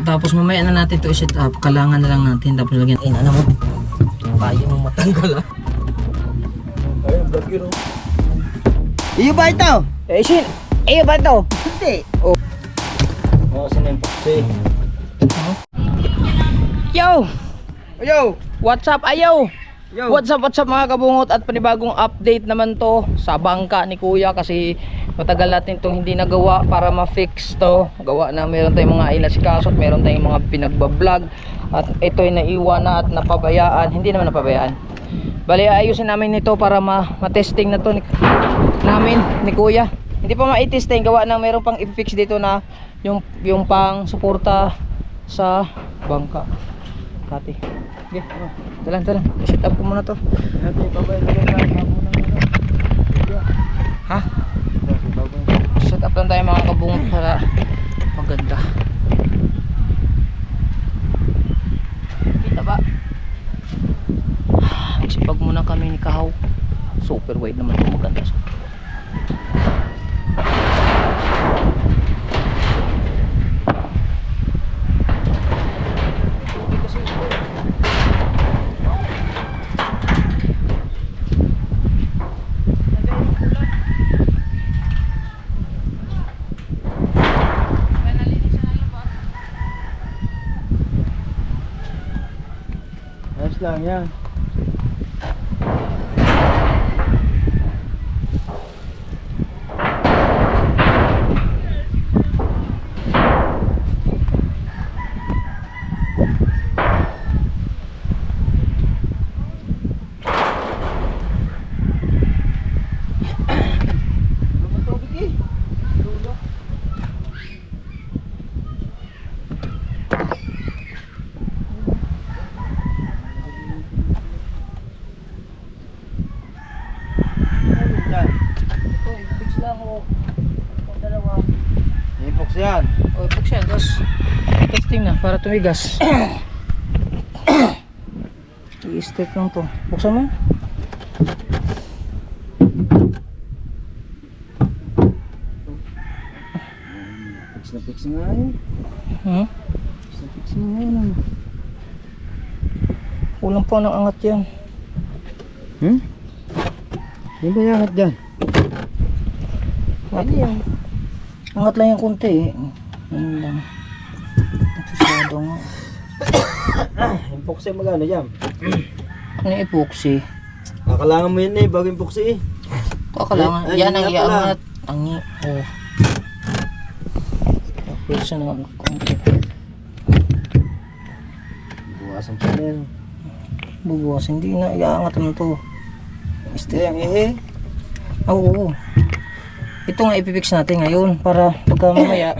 Tapos mamaya na natin to i-set up. Kalangan na lang natin. Tapos lagyan. Ay, ano mo? Kaya mong matanggal ah. Ayun, vlog yun oh. Iyo ba ito? Eh, Shin! Iyo ba ito? Hindi. Oh. Oh, sino yung paksi? Yo! Yo! What's up, ayo? Yo! What's up mga kabungot? At panibagong update naman to sa bangka ni Kuya. Kasi matagal natin itong hindi nagawa para ma-fix to. Gawa na meron tayong mga inasikaso at meron tayong mga pinagbablog. At ito ay naiwan na at napabayaan. Hindi naman napabayaan. Bali, ayusin namin nito para ma-testing na to namin ni Kuya. Hindi pa ma-testing. Gawa na meron pang i-fix dito na yung pang suporta sa bangka. Kati. Okay. Talang. I-set up ko muna to. Ha? Set up lang tayo mga kabungot para maganda. Kita ba? Magsipag muna kami ni Kahaw. Super wide naman ito, maganda. Ayos lang yan. Ipox yan. O, ipok siya. Tapos, testing na para tumigas. I-step lang to. Buksan mo. Fix na nga yun. Fix na nga yun. Kulang po ng angat yan. Hindi ba yung angat dyan? Angat yan. Angat lang yung kunti eh. Ano lang. Nagsasado nga. Epoxy magano dyan? Ano yung epoxy? Kakalangan mo yun eh, bago epoxy eh. Kakalangan. Ay, Yan ang nga pala. iangat. Oh. Tapos na ang kunti. Buwasan pa na yun. Bubuwas. Hindi na. Iaangat naman to. Este yung ihe. Oo. Ito nga ipipix natin ngayon para pagka mamaya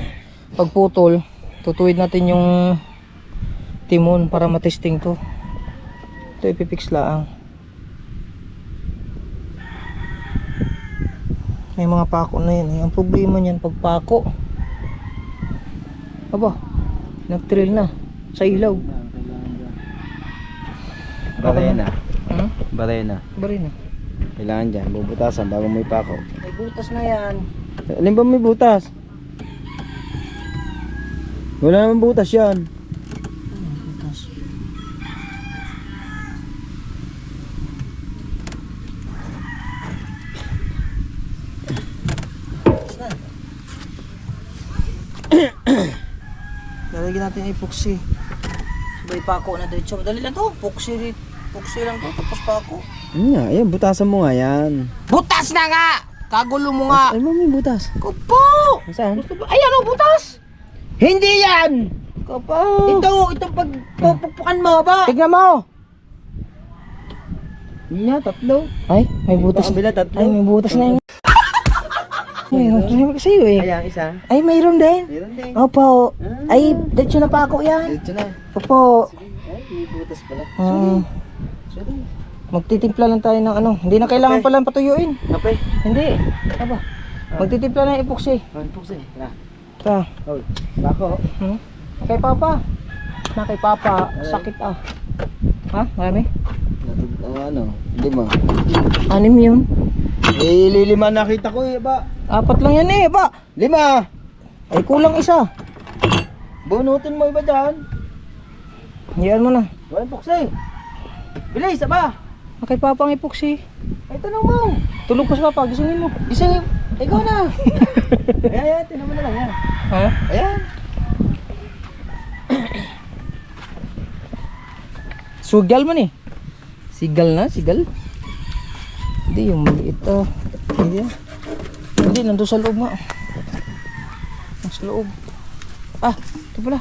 pagputol tutuwid natin yung timon para matesting to. Ito ipipix lang. May mga pako na yan. Ang problema niyan pagpako. Aba, nag-drill na sa ilaw. Baray na. Hmm? Baray na. Bari na. Kailangan dyan, bubutasan bago may pako. May butas na yan. Alin ba may butas? Wala naman butas yan. Butas. Lalagyan natin epoxy. Sabay pako na diretso. Madali lang to. Epoxy lang to. Tapos pako. Ayan, butasan mo nga yan. Butas na nga! Kagulo mo nga! Ay, may butas. Kapo! Saan? Gusto ba? Ayan o, butas! Hindi yan! Kapo! Itong pagpupukpukan mo ba? Tignan mo! Yan, tatlo. Ay, may butas. Kabila, tatlo. Ay, may butas na yun. Ay, sabi ko sa'yo eh. Ayan, isa. Ay, mayroon din. Meron din. Opo. Ay, diretso na pa ako yan. Dito na. Opo. Ay, may butas pala. Sorry. Magtitimpla lang tayo ng ano. Hindi na kailangan pala patuyuin. Kape. Hindi. Aba. Magtitimpla ng epoxy. Ay, puksi. Na. Ta. Oh, bako. Kay Papa. Na kay Papa. Sakit ah. Ha? Marami? Ano? 5. 6 yun. Eh, lilima nakita ko eh, ba? 4 lang yan eh. Ba? 5. Ay kulang isa. Bunutin mo iba dyan. Yan mo na. Walang puksi. Bilis, aba. Kay Papa ang epoxy. Ay, tanong mo. Tulog pa si Papa, gisingin mo. Gising. Ikaw na. Ayan, tinan mo na lang yan. Ha? Ayan. Sugal man eh. Sigal na, sigal. Hindi, yung maliit to. Hindi yan. Hindi, nandun sa loob nga. Sa loob. Ah, ito pala.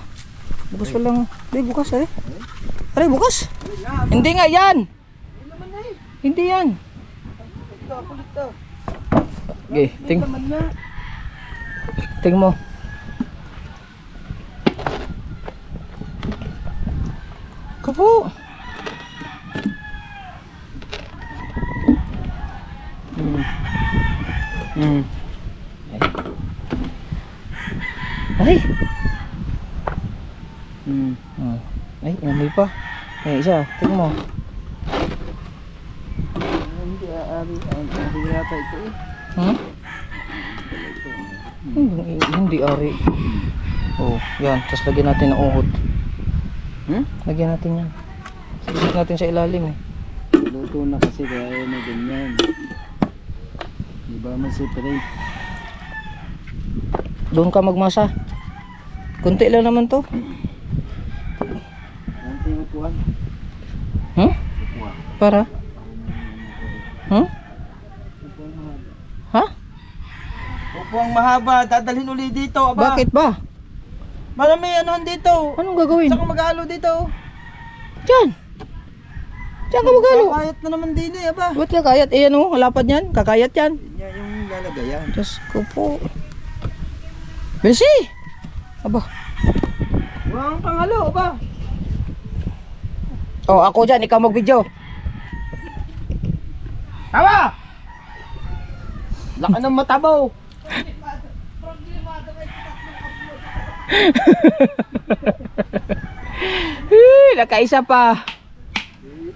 Bukas pa lang. Hindi, bukas eh. Aray, bukas. Hindi nga yan. Hindi yan. Okay, ting mo. Kapo. Ay. Ay, may pa. Ay, isa, tingnan mo. Hindi ari yata ito eh. Hmm? Hindi ari. Oh, yan. Tapos lagyan natin ng uhod. Lagyan natin yan. Lagyan natin sa ilalim eh. Luto na kasi kaya na ganyan. Di ba separate? Doon ka magmasa. Kunti lang naman to. Nanti upuan. Hmm? Upuan. Para? Hmm? Upuan mahaba. Ha? Upuan mahaba. Dadalhin uli dito. Aba. Bakit ba? Marami anuhan dito. Anong gagawin? Saan ka mag-alo dito? Diyan. Diyan ka magalo. Kakayat na naman din eh. Aba. Ba't kakayat? Eh ano, halapad yan. Kakayat yan. Yan yung lalagayan. Diyos ko po. Bilsi! Aba. Walang pangalo. Aba. Oh, ako dyan. Ikaw mag-video. Tama! Laka ng matabaw. Nakaisa pa.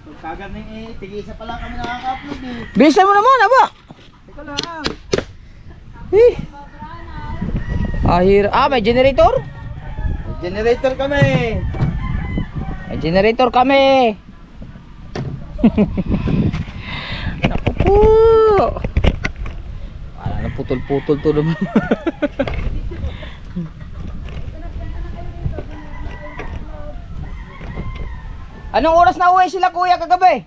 Pagkagaling eh, tigisa pa lang kami nakaka-upload eh. Bilisan mo naman, aba. Teka lang. May generator? Generator kami. May generator kami. Naku po. Wala na putol-putol to naman. Anong oras na uwi sila kuya kagabi?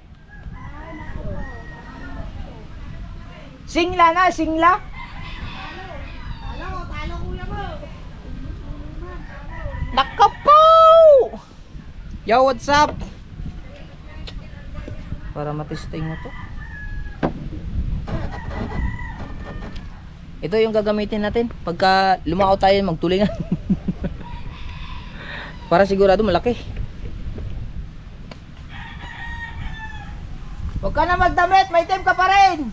Singla na, singla? Nakapaw! Yo, what's up? Para matesting mo to. Ito yung gagamitin natin pagka lumakaw tayo magtulingan. Para sigurado malaki. Huwag ka na magdamit, may time ka pa rin.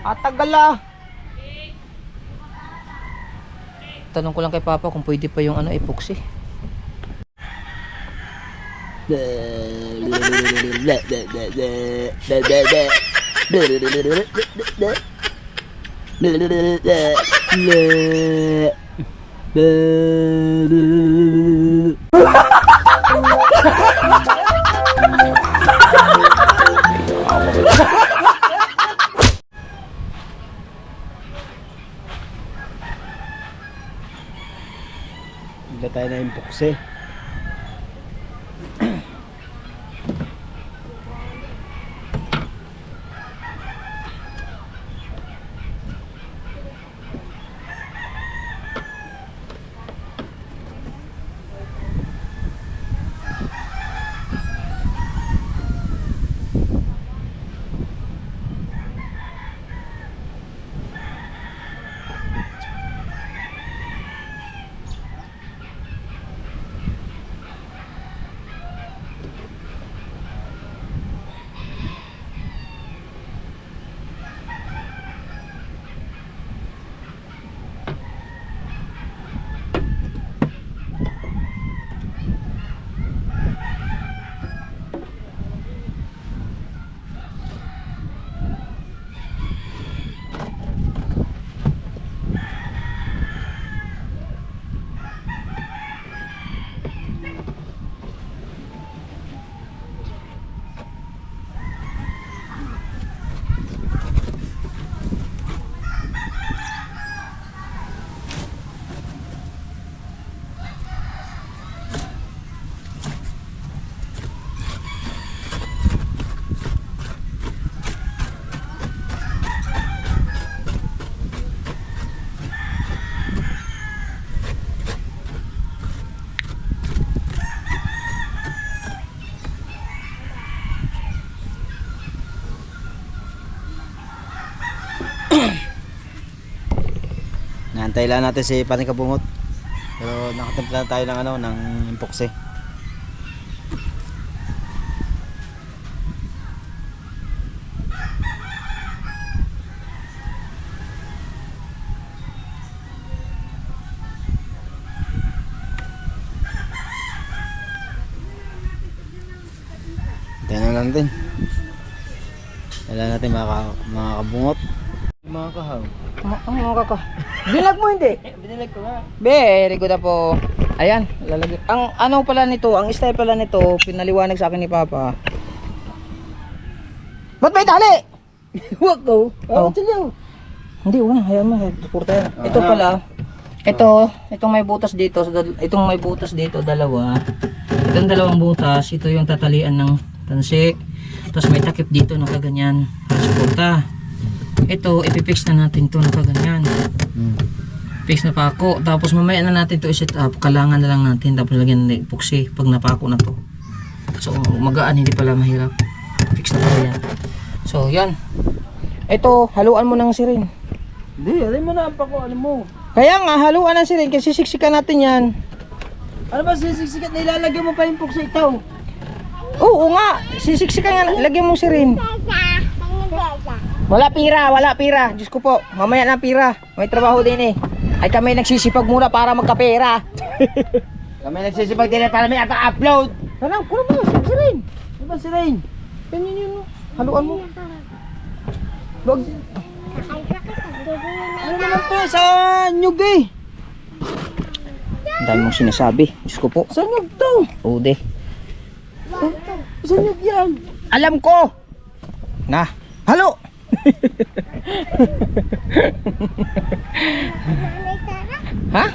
At tagal ah. Tanong ko lang kay Papa kung pwede pa yung ano epoxy. Hindi tayo na yung puksi. Antay lang natin si Paring Kabungot. Pero nakatimpla tayo ng ano, ng epoxy. Antayin na lang din. Kailangan natin mga kabungot. Mga kahaw. Mga kaka. Bilag mo hindi? Binilag ko nga. Very good po. Ayan, lalagay. Ang ano pala nito, ang style pala nito, pinaliwanag sa akin ni Papa. Ba't may tali? Huwag ko. Oh. Hindi, wala. Hayaan mo. Suporta yan. Ito pala. Itong may butas dito. Itong may butas dito, dalawa. Itong dalawang butas, ito yung tatalian ng tansik. Tapos may takip dito na kaganyan. Suporta. Ito, ipipix na natin ito na kaganyan. Fix na pako. Tapos mamaya na natin ito i-set up. Kalangan na lang natin. Tapos lagyan ng epoxy pag napako na to. So, magaan. Hindi pala mahirap. Fix na pala yan. So, yan. Ito, haluan mo ng sirin. Hindi, alin mo na ang pako, alin mo. Kaya nga, haluan ng sirin kasi siksikan natin yan. Ano ba sisiksikat na ilalagay mo pa yung pok sa itaw? Oo nga, sisiksikan nga, lagyan mo sirin. Wala pira. Diyos ko po, mamaya na pira. May trabaho din eh. Ay kami nagsisipag muna para magkapera. Kami nagsisipag din para may upload. Ano, kuno mo, sirin. Ano ba si Rain? Yan yun. Haluan mo. Wag. Ano naman to sa nyug eh? Ang dami mong sinasabi. Diyos ko po. Sa nyug to? Ude. Sa nyug yan. Alam ko. Na, halo. Ha?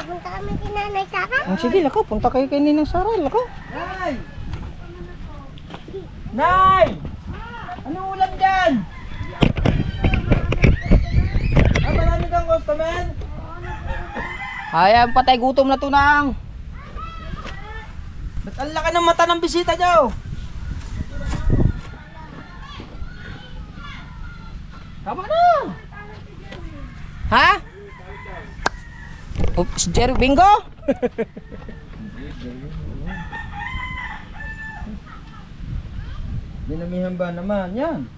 Punta kami kay Nanay Sara. Ang sige, lako. Punta kayo kay Ninang Sara, lako. Nay! Nay! Ano ulam dyan? Marami kang customer? Ayan, patay gutom na to nang. Ba't ang laki ng mata ng bisita dyan? Tama na. Ha? Oops, Jerry Bingo? Dinamihan ba naman? Yan.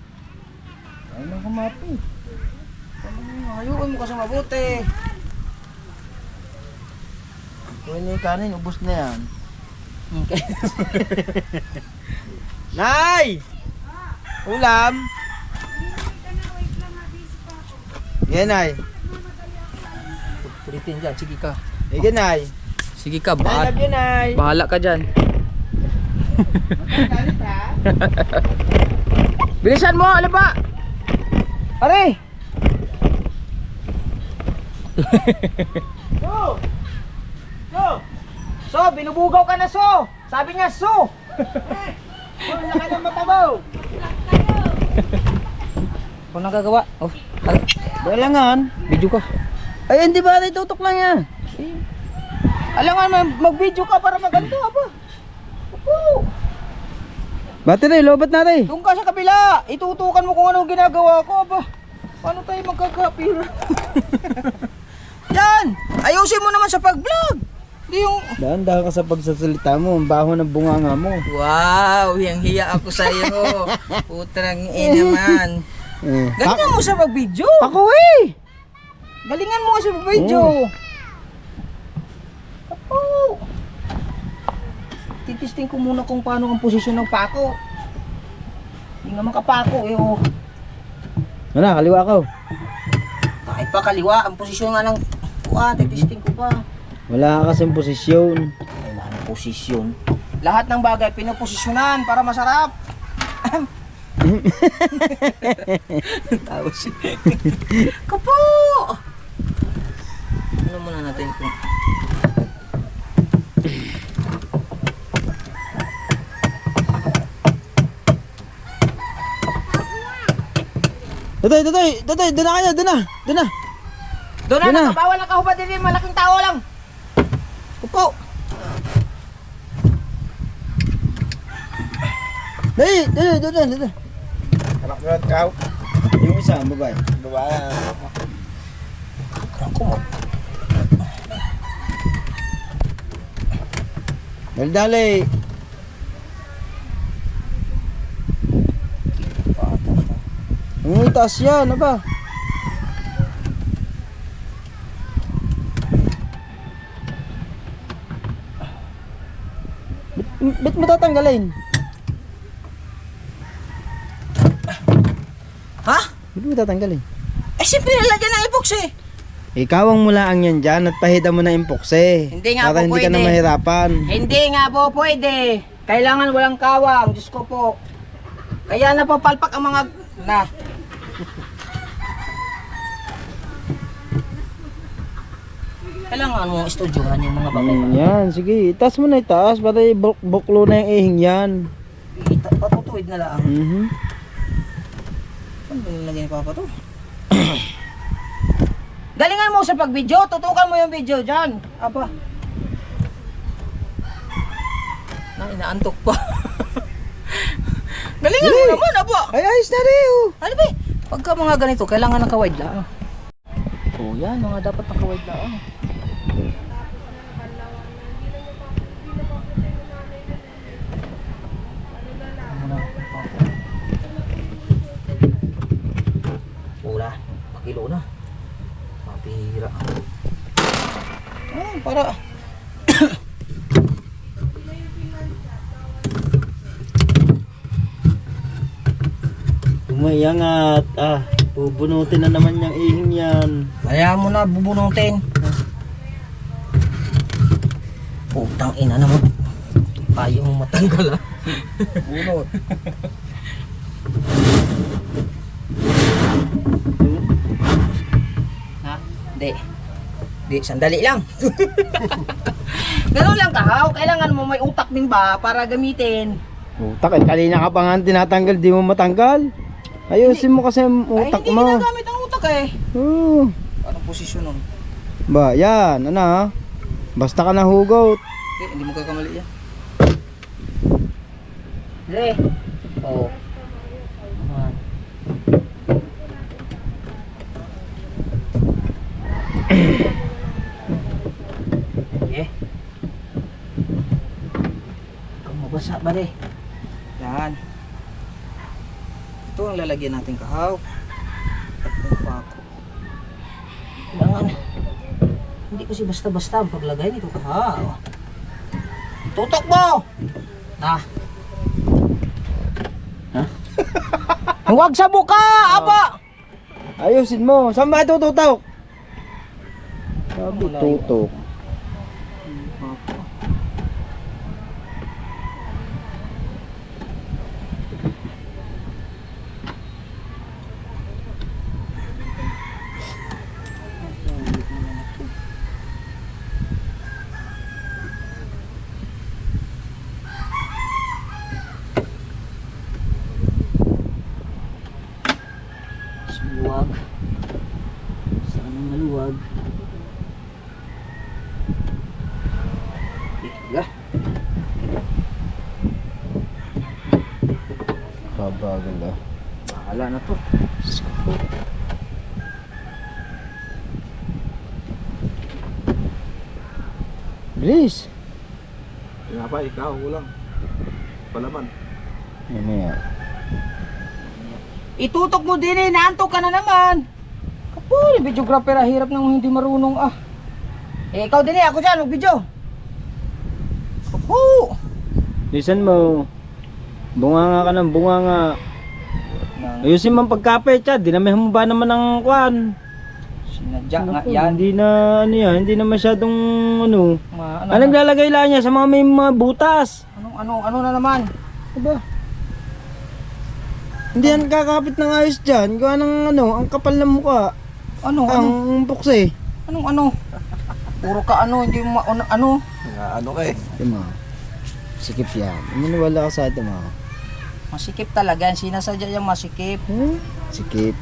Ay nang kamapi. Hayuin mo kasi mabuti. Kuhin niyo yung kanin, ubos na yan. Okay. Nay! Ulam? Yan, Nay. Pulitin dyan, sige ka. Yan, Nay. Sige ka, I love you, Nay. bahala ka dyan. Bilisan mo, ano ba? Pare! So! So! So, binubugaw ka na, So! Sabi niya, So! Ang laki ng mata mo! Kung nagagawa, oh, Balangan. video ka. Ay, hindi ba? Tutok lang yan. Alangan, mag-video ka para maganda, ba? Opo! Battery, lobat natin. Doon ka sa kabila, itutukan mo kung anong ginagawa ko, ba? Paano tayo magkakapira? Yan! Ayusin mo naman sa pag-vlog! Hindi yung... Dahan-dahan ka sa pagsasalita mo. Ang baho ng bunganga mo. Wow! Hiyang-hiya ako sa iyo. Putrang naman. Galingan mo sa pag-video. Ako eh! Galingan mo sa pag-video. Oh. Titisting ko muna kung paano ang posisyon ng pako. Hindi naman kapako eh, oh. Ano, kaliwa ko. Kahit pa kaliwa, ang posisyon nga ng titisting ko pa. Wala ka kasing posisyon. Ay, wala ng posisyon. Lahat ng bagay pinoposisyonan para masarap. Tapos kapo! Ano muna natin ito? Doon na kayo, doon na. Doon Doon na, na. bawal na kahubad din, malaking tao lang. Upo. Doon. Anak mo at kao. Yung isa, babae. Babae. Ako, Dali. Ang taas yan, aba. Ba't mo tatanggalin? Ha? Ba't mo tatanggalin? Eh, siyempre nalagyan ng epox eh. Ikaw ang mulaang yan dyan at pahida mo na impokse. Hindi nga para po hindi ka na pwede. mahirapan. Hindi nga po pwede. Kailangan walang kawang. Diyos ko po. Kaya napapalpak ang mga... Na. Kailangan mo estudyohan yung mga bagay. Yan, sige. Itaas mo na itaas para buklo na yung ihing yan. Patutuwid na lang. Ano ba nilagay ni Papa to? Galingan mo sa pag-video. Tutukan mo yung video dyan. Aba. Inaantok pa. Galingan mo naman, aba. Ay, ayos na rin. Ano ba? Pagka mga ganito, kailangan naka-wide lang. Oh, yan. Mga dapat naka-wide lang. Wala. Pakilo na. Mapira. Para... Umayangat. Bubunutin na naman yung ihing yan. Kaya mo na bubunutin. Putang ina naman. Ayaw mong matanggal Bunot. Ha? Hindi. Hindi, sandali lang. Ganun lang kahaw. Kailangan mo may utak din ba para gamitin. Utak, kanina ka pa nga tinatanggal, di mo matanggal. Ayusin mo kasi ang utak Ay, hindi mo. ginagamit ang utak eh. Anong posisyon nun? Ba, yan, ano. Basta ka nahugot. Hindi mo kakamali yan. Dre. Oo. Okay. Mabasa ba Dre? Yan. Ito ang lalagyan natin kahaw. At yung pako. Kailangan. Hindi kasi basta-basta ang paglagay nito kahaw. Tutok mo! Na. Ha? Huwag sa buka! Aba! Ayusin mo. Saan ba tututok? Sabi tutok. Maluwag. Sana maluwag. Ika. Kabagal ah. Bahala na to. Bilis. Kaya pa, ikaw, ulang. Palaman. Mamaya. Itutok mo din eh, naantok ka na naman. Kapul, videographer hirap nang hindi marunong Eh, ikaw din eh, ako dyan, mag-video. Kapu! Listen mo. Bunganga ka ng bunganga. Ayusin mo ang pagkapit siya. Dinamihan mo ba naman ng kwan? Sinadya nga Naku, yan. Hindi na ano yan, hindi na masyadong ano. Ano Anong lalagay lang niya sa mga may mga butas? ano na naman? Aba. Hindi yan kakapit ng ayos dyan. Gawa ng ano, ang kapal ng mukha. Ano? Ang pukse. Anong? Puro ka hindi mo ano? Ano ka eh? Diba? Sikip yan. Maniwala ka sa atin mo. Masikip talaga yan, sinasadya yung masikip. Sikip.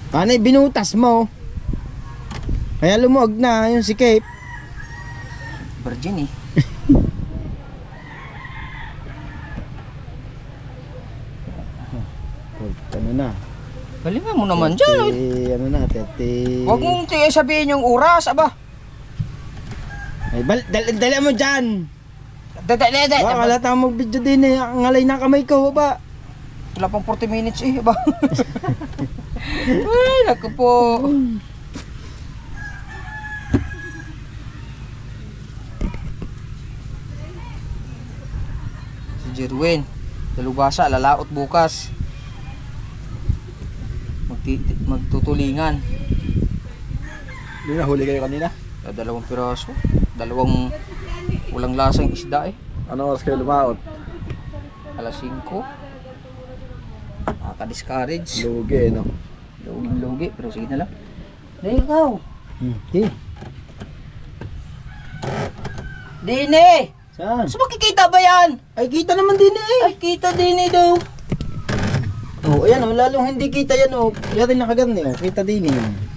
Paano binutas mo? Kaya lumuwag na yung sikip. Virgin eh. Ano na? Galingan mo naman dyan. Ano na, 30. Huwag mong sabihin yung oras, aba. Ay, dali mo dyan. Baka kalata mag-video din eh. Ang alay na kamay ko ba? Wala pang 40 minutes eh, ba? Ay, naku po. Si Jerwin, dalubasa, lalaot bukas. Magtutulingan. Hindi na huli kayo kanina. 2 piraso. 2 walang lasang isda eh. Ano oras kayo lumaot? Alas 5. Nakaka-discourage. Lugi, no? Luging-lugi, pero sige na lang. Dahil ikaw. Okay. Dini! Saan? Saan makikita ba yan? Ay, kita naman din eh. Ay, kita Dini daw. Oh, ayan oh, lalong hindi kita yan oh. Yan rin nakaganda oh, kita din eh.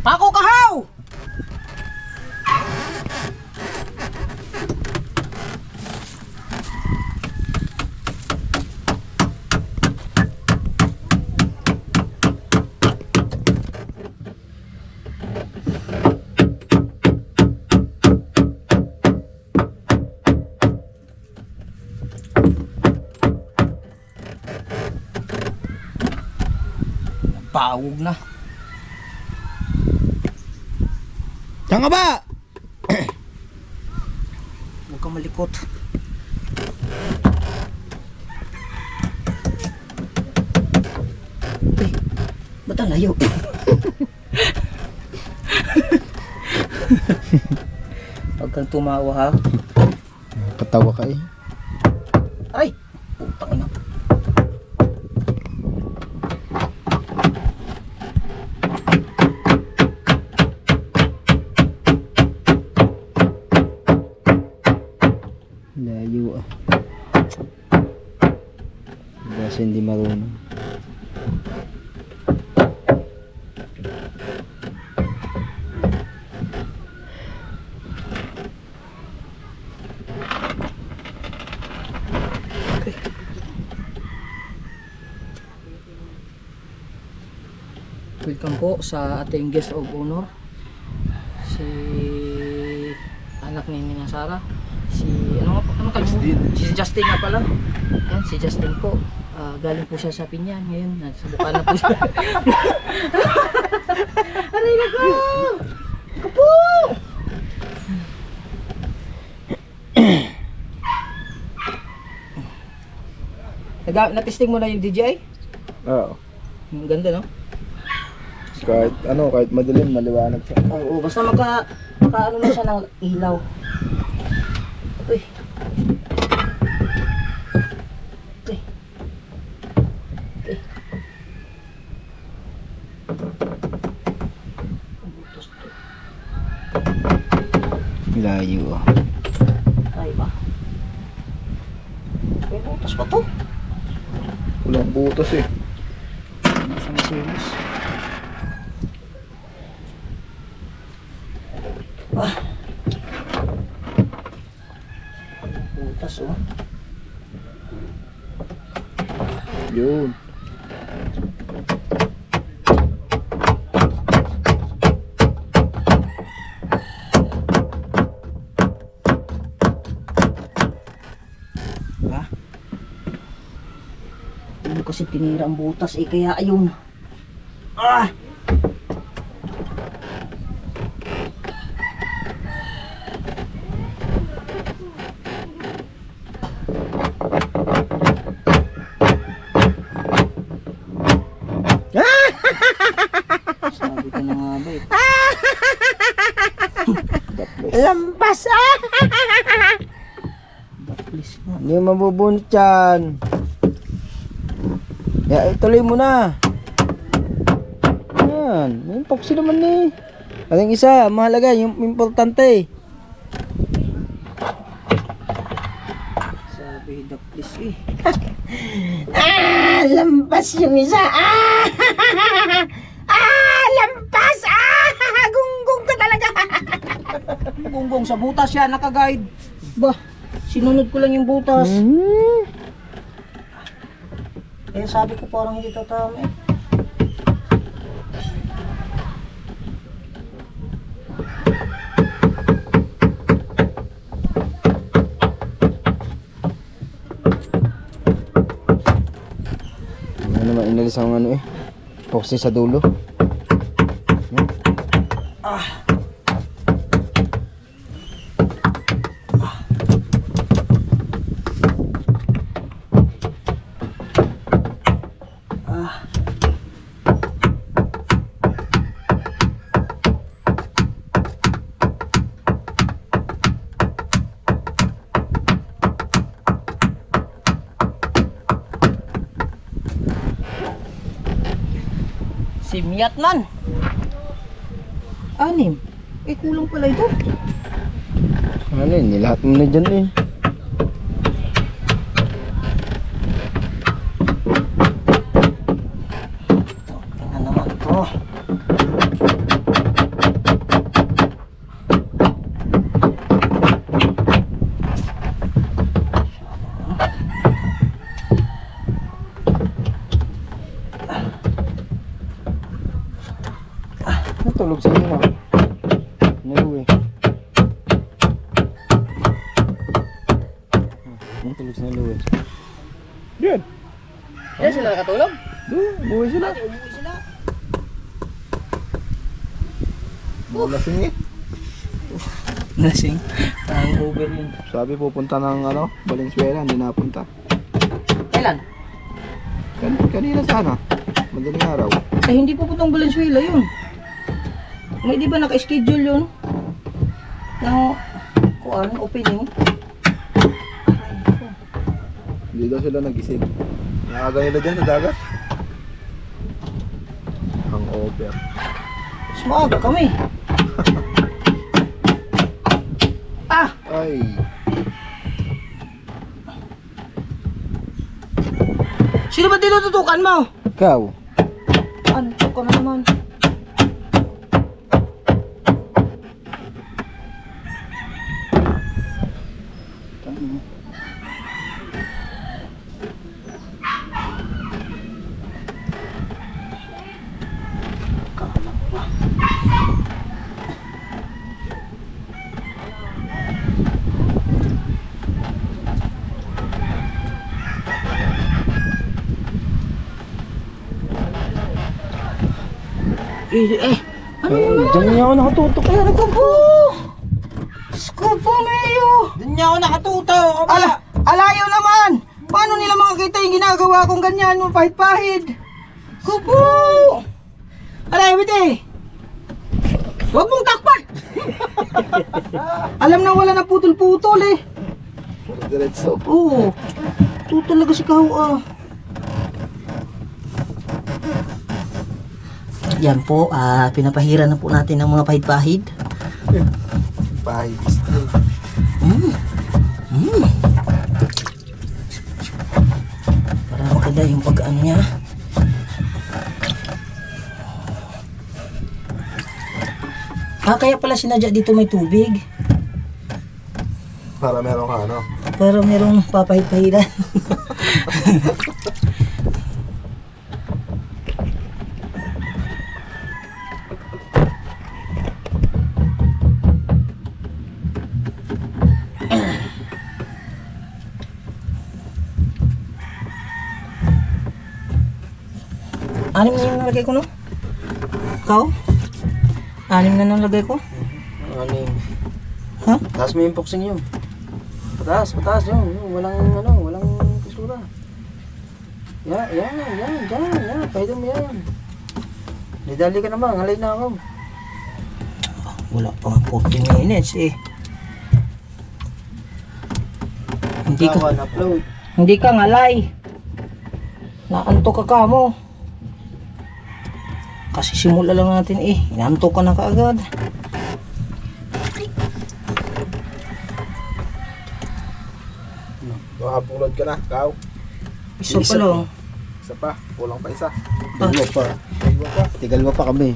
Ako kahaw! Pawog na. Saan ka ba? Huwag kang malikot. Eh, ba't ang layo? Huwag kang tumawa ha. Katawa ka eh. Ay! Putang ina. Layo ah. Kasi hindi marunong. Welcome po sa ating guest of honor. Si anak ni Nina Sara. Si ano Justin. Si Justin nga pala. Yan, si Justin po. Galing po siya sa Pinyan ngayon. Nasubukan na po siya. Aray na ko! Kapo! Na-testing mo na yung DJI? Oo. Ang ganda no? Kahit madilim, maliwanag siya. Oo, basta maka ano na siya ng ilaw. Uy. Uy. Uy. Butos to. Layo ah. Ay ba? May butas pa to. Walang butas eh. Sa masilis. Butas oh. Yun. Diba? Ano kasi tinira ang butas eh kaya ayun. Ah! Sabi ko na nga ba eh. Lampas ah! Please nga. Hindi mo mabubunot yan. Ya, ituloy mo na. Yan. Yung poxy naman eh. Ang isa, mahalaga, yung importante. lampas yung isa. Lampas! Gunggong ka talaga. Gunggong sa butas siya, naka-guide. Ba, sinunod ko lang yung butas. Eh, sabi ko parang hindi tatama eh. Ano naman inalis ang ano eh. Poste sa dulo. Simyat man. 6. Eh, kulang pala ito. Ano yun, nilahat mo na dyan eh. Ano naman to? Natulog sa inyo na. Naluwi. Natulog sa naluwi. Yan. Yan sila nakatulog? Buhay sila. Umuwi sila. Lasing eh. Lasing. Ang Uber yun. Sabi pupunta ng Valenzuela, hindi napunta. Kailan? Kanina sana. Madaling araw. Eh, hindi po putong Valenzuela yun. May di ba naka-schedule yun? Ng opening? Hindi daw sila nag-isip. Naaga nila dyan sa dagat. Ang over. Mas maaga kami. Ay. Sino ba tinututukan mo? Ikaw. Ano ka na naman? Ano yun? Diyan niya ako nakatutok. Ay, ano ka po? Skupo, Mayo! Diyan niya ako nakatutok. Alayo naman! Paano nila makakita yung ginagawa kong ganyan mo pahit-pahit? Skupo! Alayo, bite! Huwag mong takpan! Alam na wala na putol-putol eh. Diretso. Oo. Ito talaga si Kao ah. Yan po, pinapahira na po natin ng mga pahid-pahid. Pahit. Para maganda yung pag-ano niya. Kaya pala sinadya dito may tubig. Para meron ka Para merong papahid-pahidan. Anim na yung nalagay ko, no? Ikaw? 6 na nalagay ko? Anim. Ha? Taas mo yung boxing yun. Pataas yun. Walang walang pisura. Yan. Pwede mo yan. Didali ka naman, ngalay na ako. Wala pa nga 40 minutes eh. Upload. Hindi ka ngalay. Naantok ka mo. Kasi simula lang natin eh. Inaantok ka na kaagad. Makapulad ka na, Kao. Isa pa lang. Isa pa. Kulang pa isa. Tigalwa pa. Tigalwa pa kami.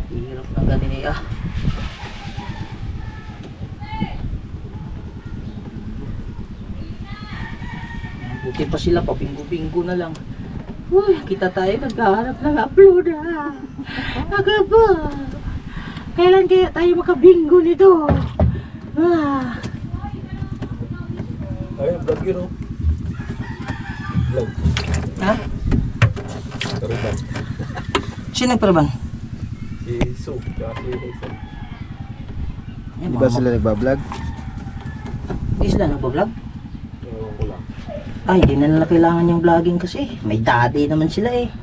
Hirap na ganin eh ah. Buti pa sila, papinggo-bingo na lang. Uy, kita tayo naghahanap ng upload ah. Aga ba? Kailan kaya tayo makabingo nito? Ah. Ay, vlog yun oh. Vlog. Ha? Karuban. Sino nagparaban? Si Su. Tsaka si Hazel. Di ba sila nagbablog? Hindi sila nagbablog? Ewan ko lang. Ay, di na nila kailangan yung vlogging kasi. May daddy naman sila eh.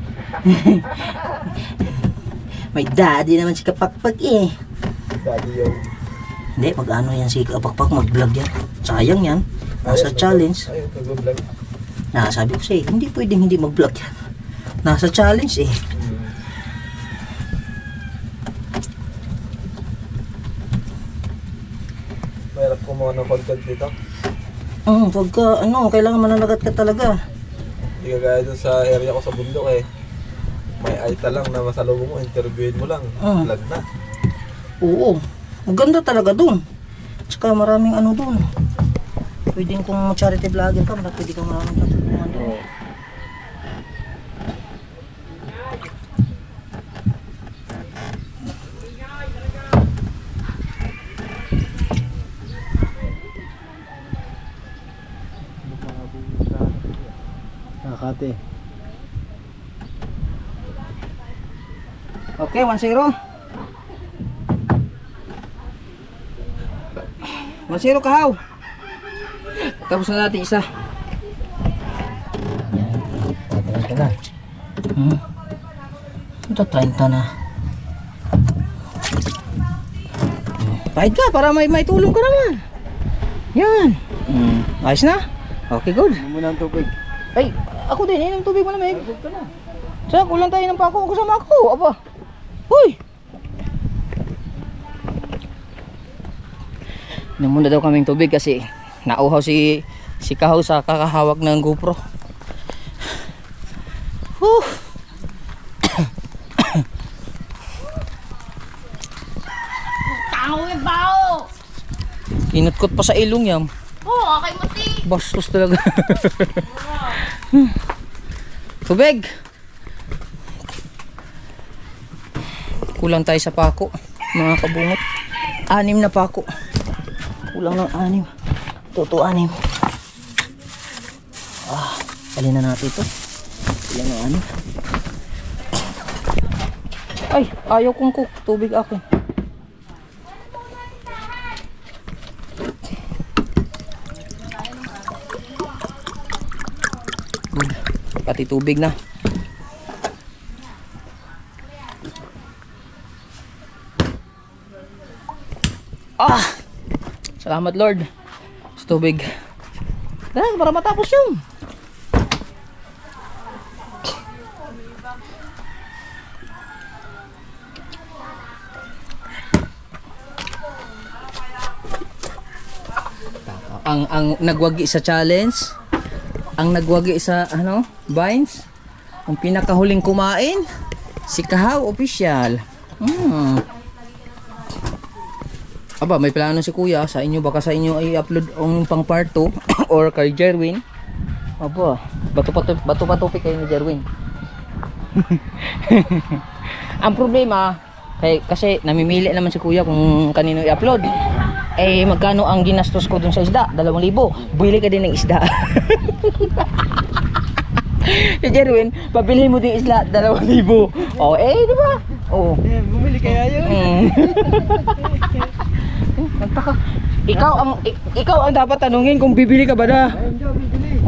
May daddy naman si Kapakpak eh. Daddy yung... Hindi, mag-ano yan si Kapakpak, mag-vlog yan. Sayang yan. Nasa challenge. Ayun, nag-vlog. Sabi ko sa'yo, hindi pwedeng hindi mag-vlog yan. Nasa challenge eh. Mahirap kumuha ng content dito. Pagka kailangan mananagat ka talaga. Hindi ka gaya dun sa area ko sa bundok eh. May aita lang na masalubong mo, interviewin mo lang. Vlog na. Oo, maganda talaga dun. Tsaka maraming ano dun. Pwedeng kung charity vlogger ka, pwede kang maraming katulungan dun. Nakakate. Okay, 1-0. 1-0 kahaw. Tapos na natin isa. Ito na. Ito 30 na. Pahid ka para may tulong ka naman. Yan. Ayos na? Okay, good. Ano muna ang tubig? Ay, ako din. Inom tubig mo na, Meg. Saan, kulang tayo ng pako. Kasama ako. Aba. Uy! Inom muna daw kaming tubig kasi nauhaw si Kahaw sa kakahawak ng GoPro. Whew! Tao eh, bao! Inutkot pa sa ilong yan. Oo, okay mo ti. Bastos talaga. Tubig! Kulang tayo sa pako, mga kabungot. 6 na pako. Kulang ng 6. Totoo 6. Alin na natin ito. Kulang ng 6. Ay, ayaw kong cook. Tubig ako. Good. Pati tubig na. Salamat Lord sa tubig. Dahil para matapos yun. Ang nagwagi sa challenge, ang nagwagi sa vines, ang pinakahuling kumain si Kahaw Official. Aba, may plano si Kuya sa inyo, baka sa inyo i-upload ang pang part 2 or kay Jerwin. Aba, bato-patupik kayo ni Jerwin. Ang problema kasi namimili naman si Kuya kung kanino i-upload. Eh magkano ang ginastos ko dun sa isda? 2,000. Bili ka din ng isda. Si Jerwin, pabili mo din isda 2,000. Oh, di ba? Oh. Bumili kaya yun. Nagtaka. Ikaw ang dapat tanungin kung bibili ka ba na. Hindi ako bibili.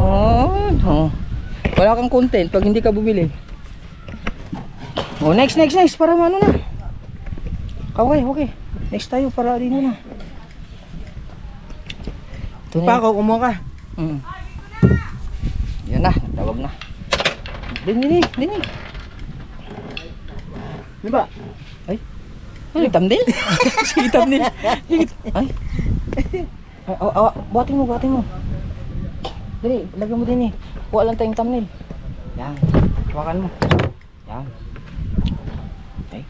Wala kang content pag hindi ka bumili. Next para ano na. Okay. Next tayo para din na. Pako, kumuha ka. Yan na, tawag na. Dini. Di ba? Ay, thumbnail? Sige, thumbnail. Ay. Buhatin mo. Dali, lagyan mo din eh. Kuha lang tayong thumbnail. Yan. Hawakan mo. Yan. Okay.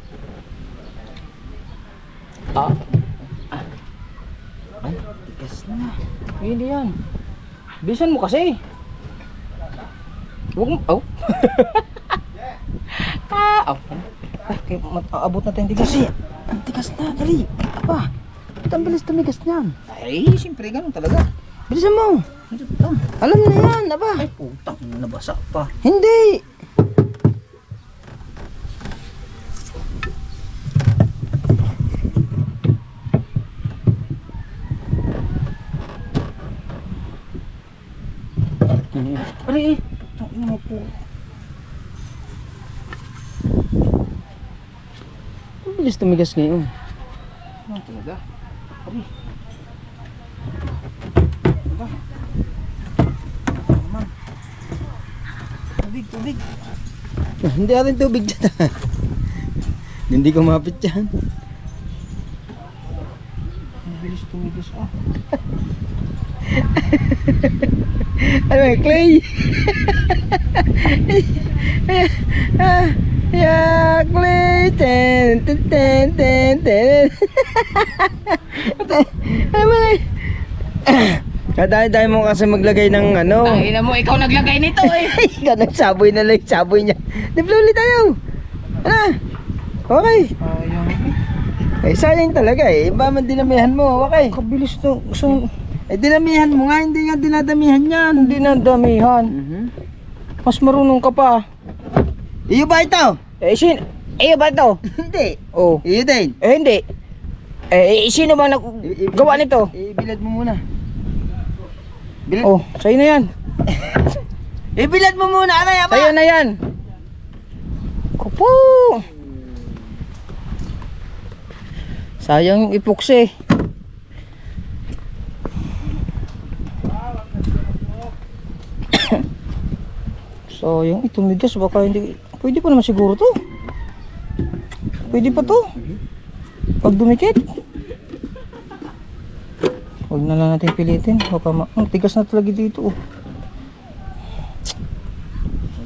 Ah. Ay, tigas na. Hindi yan. Bilisan mo kasi. Huwag mo. Oh. Ah. Oh. Ay, abot natin tigas. Ang tigas na, dali. Aba, ba't ang bilis tumigas niyan? Ay, siyempre ganun talaga. Bilisan mo. Alam na yan, aba. Ay, putang, nabasa pa. Hindi. Aray, ang ina po. Ang bilis tumigas ngayon. Ano talaga? Aray. Aba. Naman. Tubig, tubig. Hindi atin tubig dyan. Hindi ko mapit dyan. Ang bilis tumigas ah. Ano may clay? Yeah, clay. Ten, ten, ten, ten, ten. Ano ba? Kadaya-daya mo kasi maglagay ng ano. Tangina mo, ikaw naglagay nito eh. Ganun, saboy na lang yung saboy niya. Diplo ulit tayo. Ano? Okay. Ayun. Eh, sayang talaga eh. Iba man dinamihan mo. Okay. Kabilis to. Gusto Eh, dinamihan mo nga. Hindi nga dinadamihan yan. hindi na damihan. Mas marunong ka pa. Iyo ba ito? Iyo ba ito? Hindi. Oh. Iyo din. Eh hindi. Sino ba naggawa nito? Ibilad mo muna. Bilad. Oh, sa'yo na yan. Ibilad mo muna. Aray, aba. Sa'yo na yan. Kupo. Sayang yung epoxy. So, yung itumigas baka hindi. Pwede pa naman siguro to. Pwede pa to. Pag dumikit. Huwag na lang natin pilitin. Baka tigas na talaga dito. Oh.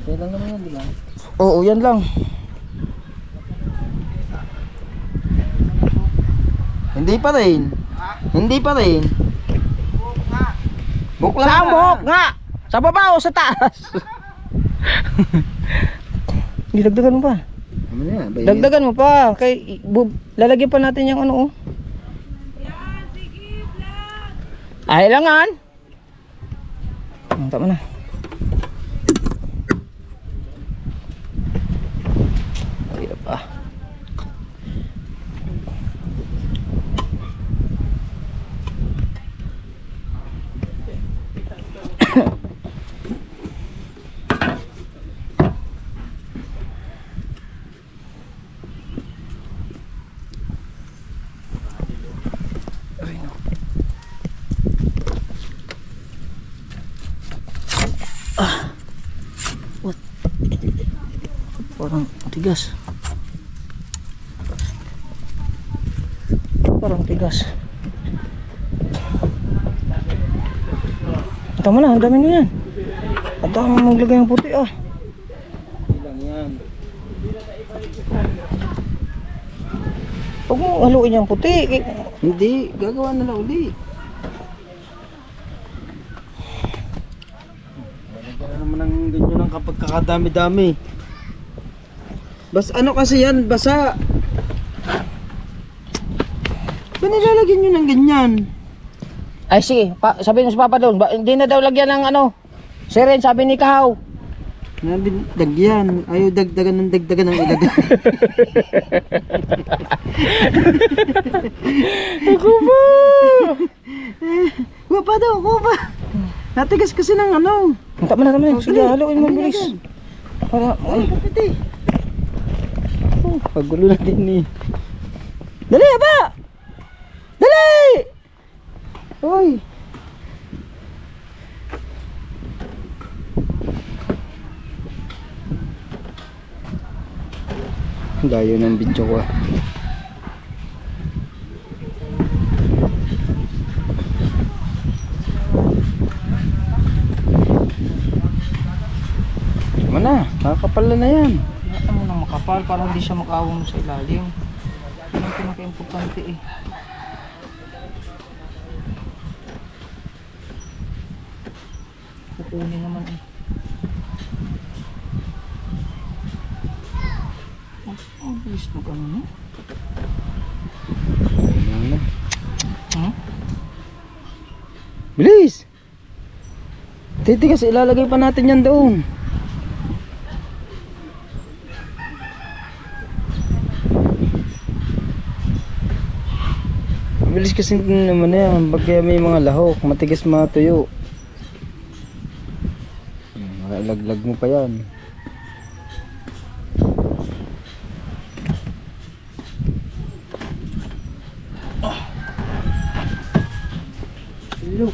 Okay lang naman yan, di ba? Oo, yan lang. Hindi pa rin. Hindi pa rin. Bukla Saan nga. buhok nga? Sa baba o sa taas? Dagdagan mo pa. Ano yan? Dagdagan mo pa. Kay lalagyan pa natin yung ano oh. Ay langan. Tama na. Ay pa. Parang tigas. Parang tigas. Tama na, ang dami na yan. Ang dami maglagay ng puti ah. lang yan. Huwag mo haluin yung puti. Hindi, gagawa na lang uli. Lalagyan na naman ng ganyan ng kapag kakadami-dami. Bas ano kasi yan, basa. Ba nilalagyan nyo ng ganyan? Ay sige, sabi mo sa Papa doon, hindi na daw lagyan ng ano. Siren, sabi ni Kahaw. Dagyan. Ayaw dagdagan ng ilagay. Ako ba? Kuha pa daw, kuha pa. Natigas kasi ng ano. Tama na naman. Sige, Dali, haluin mo dali bilis. agad. Para, Ay, kapiti. Pagulo na din eh. Dali, aba! Dali! Uy! Layo ng video ko ah. Tama na. makapalan na yan. Kailangan mo ng makapal para hindi siya mag-awang sa ilalim. Yan ang pinaka-importante eh. Kukunin naman eh. Ang bilis na gano'n no? Ayun na. Hmm? Bilis! Titigas, ilalagay pa natin yan doon. Bilis kasi naman yan, pagka may mga lahok, matigas matuyo. Laglag mo pa yan. Hello.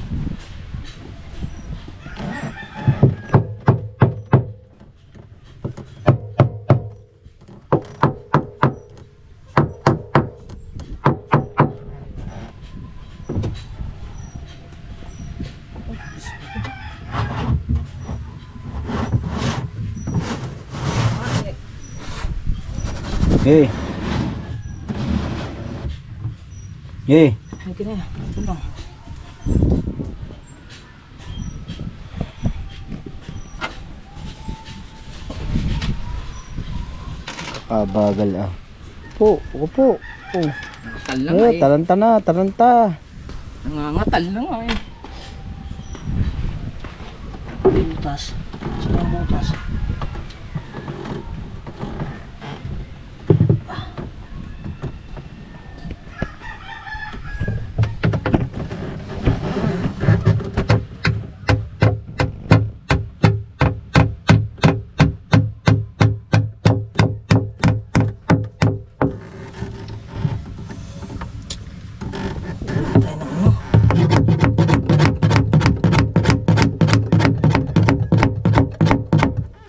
Hey. Hey. Okay na. Ito lang. Bagal ah. Po, po. Oh. Nangangatal na nga eh. Taranta na, taranta. Nangangatal na nga eh. Butas. Saan ang butas?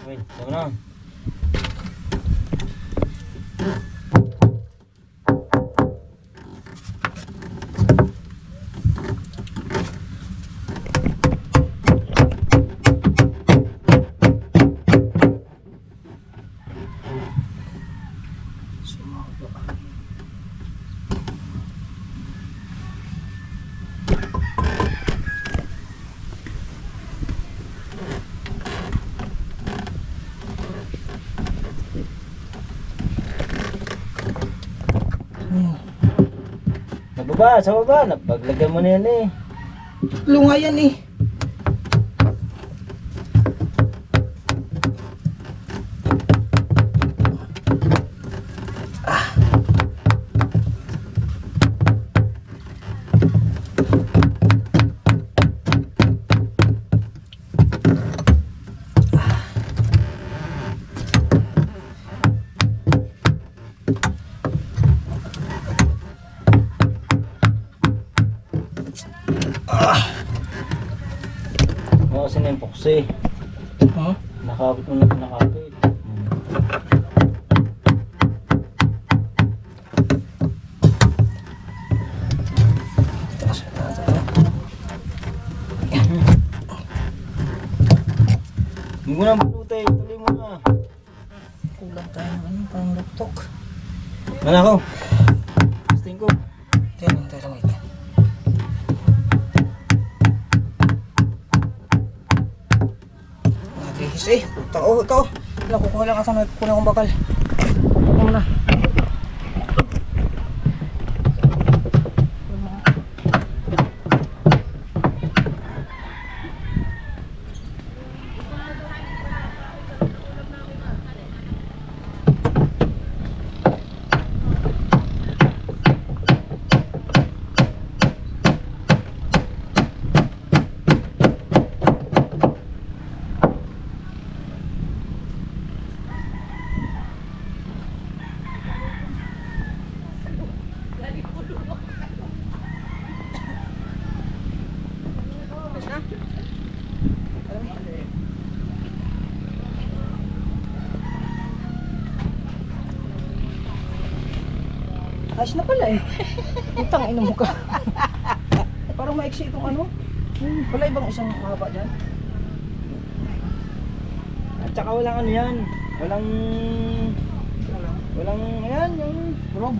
Wait, tama na. Sa baba, napaglagyan mo na yan eh. Lunga yan eh. Kasi na yung puksi. Huh? Nakapit mo na nakapit. Hindi mo na malutay, tuloy mo na. Kulang tayo ng ano, parang laptok. Mana ako? Testing ko. Hintay lang ito. Nagihis eh. Ikaw. Wala, kukuha lang ata na kukuha akong bakal. Ako muna. Ayos na pala eh. Utang ino mo ka. Parang maiksi itong ano. Wala ibang isang mahaba dyan. At saka walang ano yan. Walang, ayan, yung rob.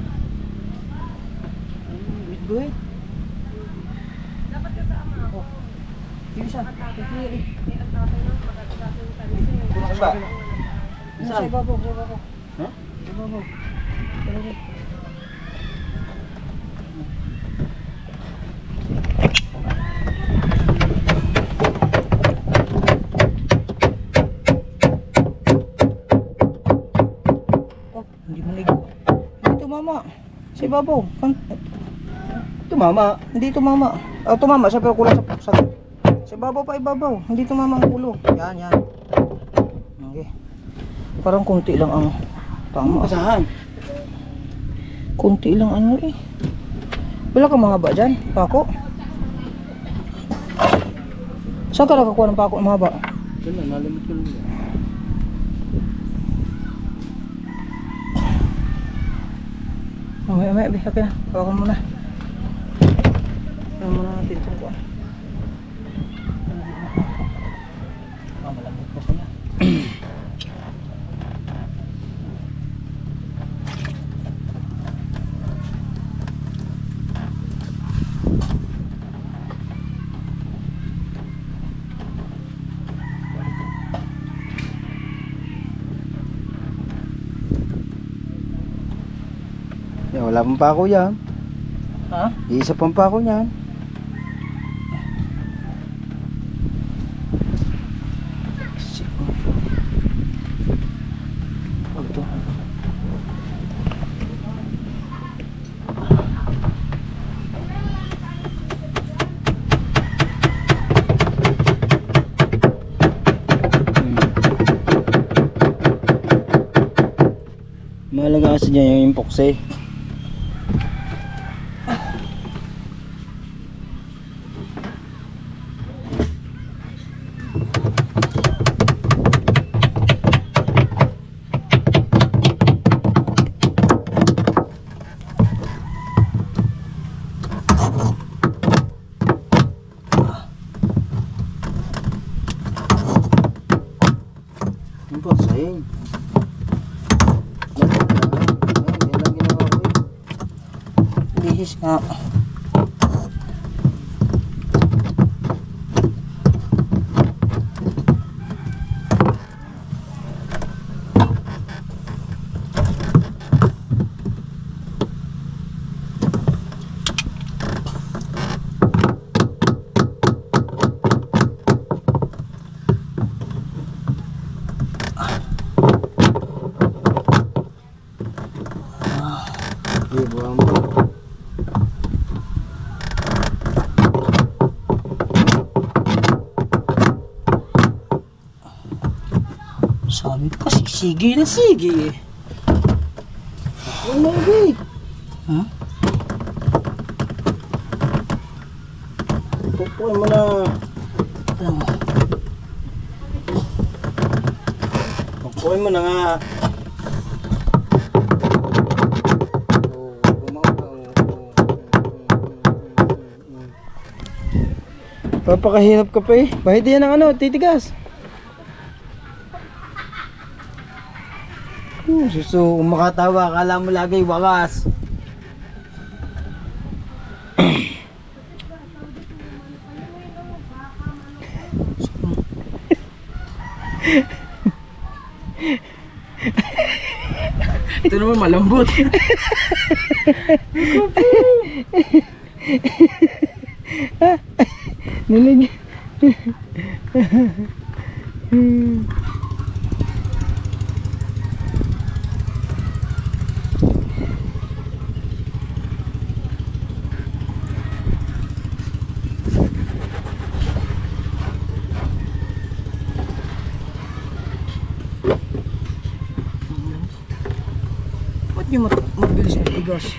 Wait, boy. Dapat kasama ako. Yung isa. Saan ba? Sa ibabaw, sa ibabaw. Ha? Sa ibabaw. Hindi maligo. Hindi tumama. Sa ibabaw. Tumama. Hindi tumama. Tumama. Sabi ko kulang sa ibabaw pa ibabaw. Hindi tumama ang ulo. Yan, yan. Okay. Parang konti lang ang tama. Saan? Konti lang ano eh. Wala kang mahaba dyan? Pako? Saan ka nakakuha ng pako mahaba? Yun na, nalimit ko lang. Mamaya, okay na. Hawakan mo na. Hawakan mo na natin itong kuha. Malambot pa siya. Wala pang pako yan. Ha? Isa pang pako niyan. Wag to. Mahalaga kasi niya yung impokse. Sayang. Yan lang ginawa ko eh. Lihis nga. Buang mo. Sabi ko kasi sige na sige. Ano ba? Ha? Pupuin mo na. Ano? Pupuin mo na nga. Papakahirap ka pa eh. Bahid yan ng ano, titigas. Suso, makatawa, akala mo lagi wakas. Ito naman malambot. Nilig. Ba't yung mabilis ang tigas?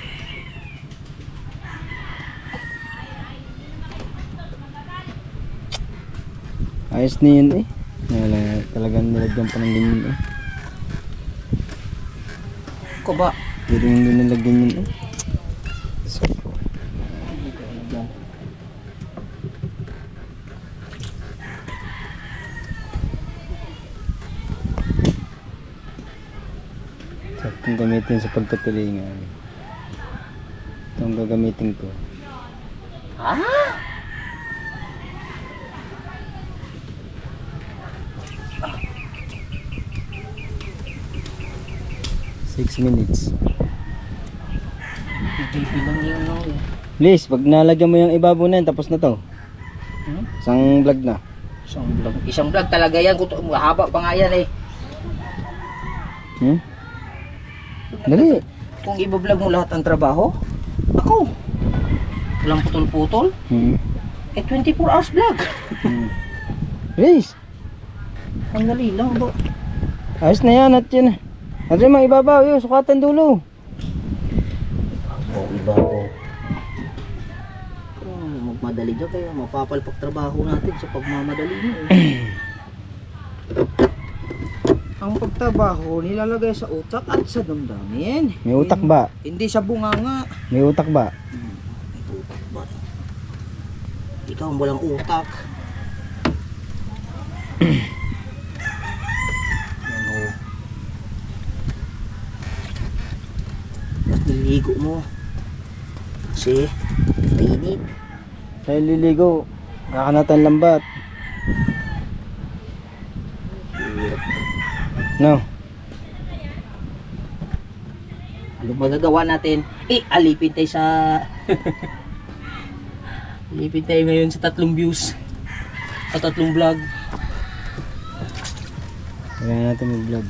Ayos na yun eh. Talagang nilagyan pa ng ganyan eh. Ko ba? Pwede hindi nilagyan yun eh. Itong gamitin sa pagkatulingan. Itong gagamitin ko. Ah! 6 minutes. Pipipi lang yun lang eh. Please, pag nalagyan mo yung ibabaw na yan, tapos na to. Hmm? Isang vlog na. Isang vlog talaga yan. Mahaba pa nga yan eh. Hmm? Dali. Kung i-vlog mo lahat ng trabaho, ako. Walang putol-putol. Hmm. Eh 24 hours vlog. Hmm. Please. Ang dali lang ba? Ayos na yan at yun. At yun, mga ibabaw yun. Sukatan dulo. Oh, ibabaw. Magmadali dyan kaya mapapalpak trabaho natin sa pagmamadali mo eh. Ang pagtrabaho nilalagay sa utak at sa damdamin. May utak ba? Hindi sa bunganga. May utak ba? Utak ba? Ikaw ang walang utak. Ano? Niligo mo. Kasi mainit. Dahil liligo. Kakanatan lambat. No. Ano magagawa natin? Alipin tayo sa alipin tayo ngayon sa 3 views. Sa 3 vlog. Kailangan natin mag-vlog.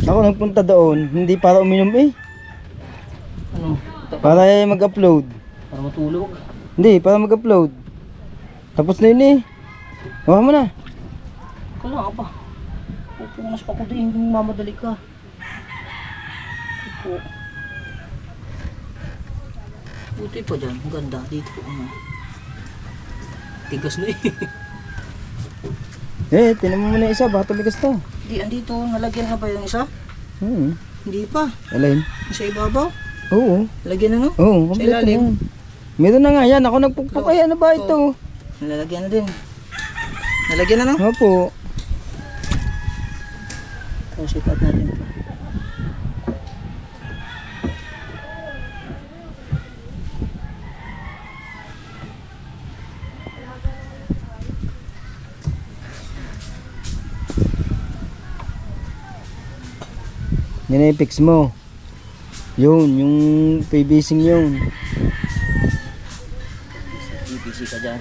Ako nagpunta doon, hindi para uminom eh. Ano? Para mag-upload. Para matulog. Hindi, para mag-upload. Tapos na yun eh. Hawa mo na. Kailangan pa. Pupunas pa ko din kung mamadali ka. Upo. Buti pa dyan. Ang ganda. Dito po. Tigas na eh. Tinan mo muna isa, baka tumigas to. Di, andito. Nalagyan na ba yung isa? Hindi pa. Alin? Sa ibabaw. Oo. Lagyan na no? Oo, Sa kompleto na ilalim. yan. Meron na nga yan, ako nagpukpuk. Ay, ano ba ito? Nalalagyan na din. Nalagyan na no? Opo. Tapos ipat natin ito. Yan ay fix mo. Yun, yung PVC yun. PVC ka dyan.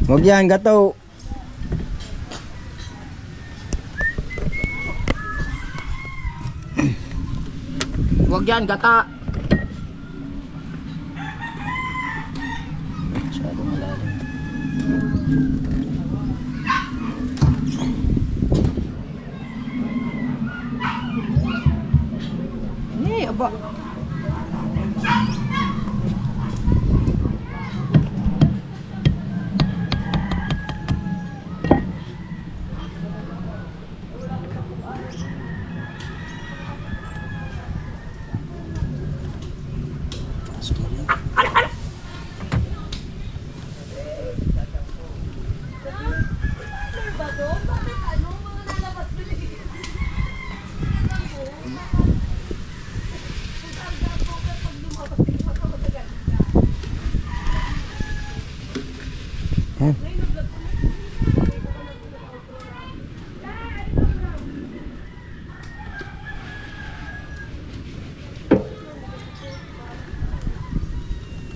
Huwag yan, gato. Huwag yan, gata. Masyadong malalim. Aba.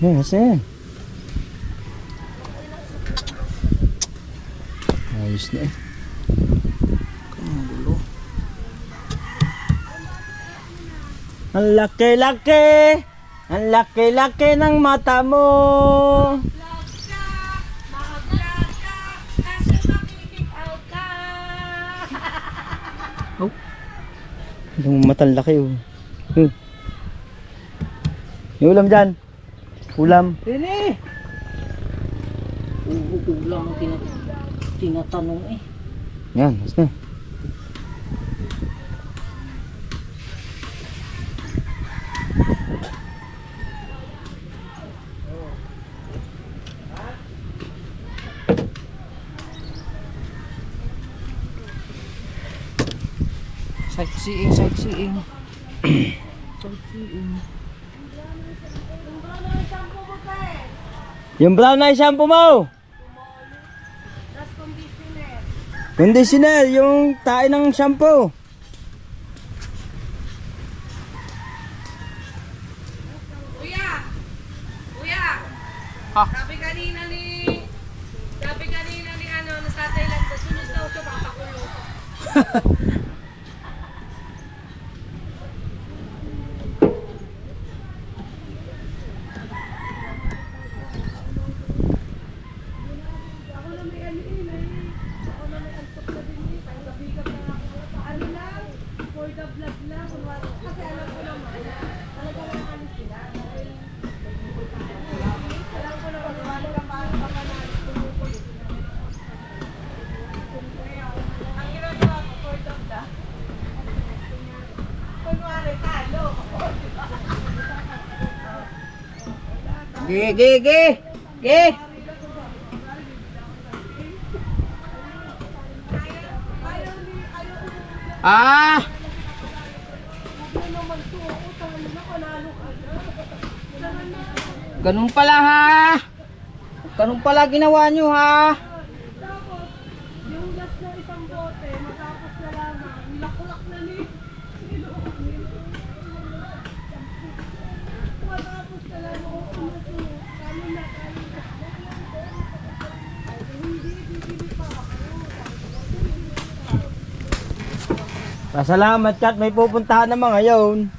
Yes, yan. Ayos na eh. Ang gulo. Ang laki-laki! Ang laki-laki ng mata mo! Oh. Yung matang laki oh. Yung ulam dyan. Ulam. Ini. Ulam ang tinatanong eh. Yan, basta. Sightseeing, sightseeing. Yung brown na shampoo mo. Conditioner, yung tae ng shampoo. Kuya! Ha? Sabi kanina ni ano, nasa Thailand, sunod daw siya papakulong. Ge. Ah. Ganun pala ha. Ganun pala ginawa nyo ha. Yung last na isang bote, matapos na lamang, nilakulak na ni. Matapos na lamang, kami na. Hindi, bibili pa ako. Pasalamat ka at may pupuntahan naman ngayon.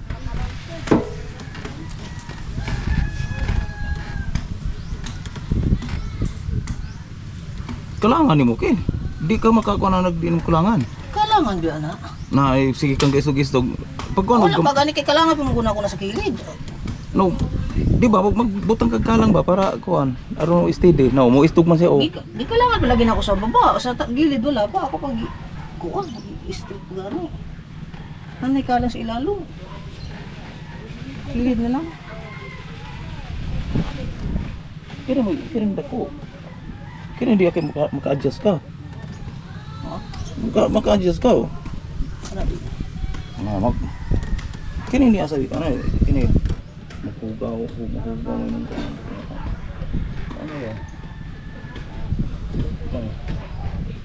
Kailangan ni mo, Ken. Di ka makakuha na nagdiinom kulangan. Kailangan di ana. Na, sige kang kaisog-isog. Pagkuha Wala pa gani kay kailangan pumuguna ko na sa kilid. no, di ba, magbutang kagkalang ba para kuhan, aron mo steady. No, mo istog man siya, oh. Di kailangan lagi na ako sa baba, sa gilid wala pa ako pag kuan strip gani. Nanay ka lang sa ilalo. Kilid na lang. Kira dako. Kira hindi ako maka-adjust ka. Maka-adjust ka, oh. Ano, kini hindi asa dito, ano, kini. Mahugaw ng ano yan? Ano?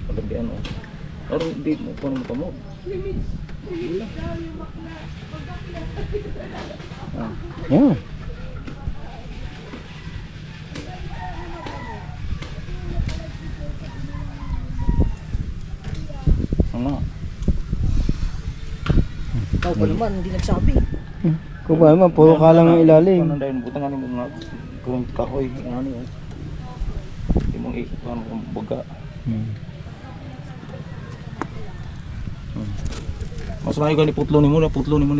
Pagdabian, oh. Pero hindi mo pa naman kamot. Yan. Ano? Ikaw pa naman hindi nagsabi. Kung ba naman, puro ka lang ang ilalim. Ano dahil butangan mo mga kurang kahoy, ano yun. Hindi mong ikuhan kung baga. Mas mayo gani putlo ni mo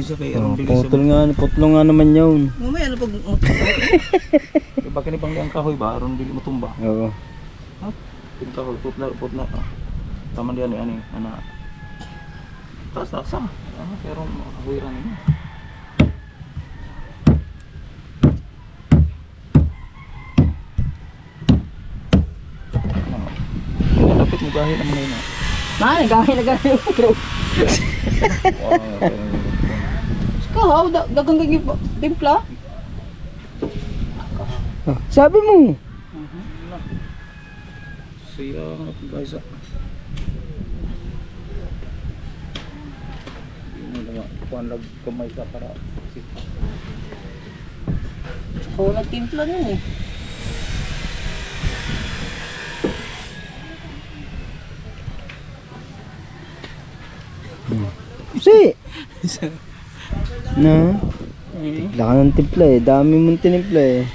siya kay aron dili siya. Putlo nga naman yun. Mamaya na pag Iba kini pang liang kahoy ba aron dili mo tumba. Oo. Yung kahoy putla. Tama diyan ni ani ana. Taas. Pero kahoyran ni. Dapat mo gahin naman ngayon. nagahin na gani. Ikaw, dagang gagi timpla. Sabi mo. Siya guys. Ini naman kuan lag kamay sa para Oo, nagtimpla nun eh. Si. No. Laka ng timpla eh. Dami mong tinimpla eh.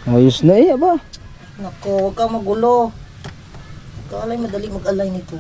Ayos na eh, aba. Nako, huwag kang magulo. Kaalay madali mag-alay nito.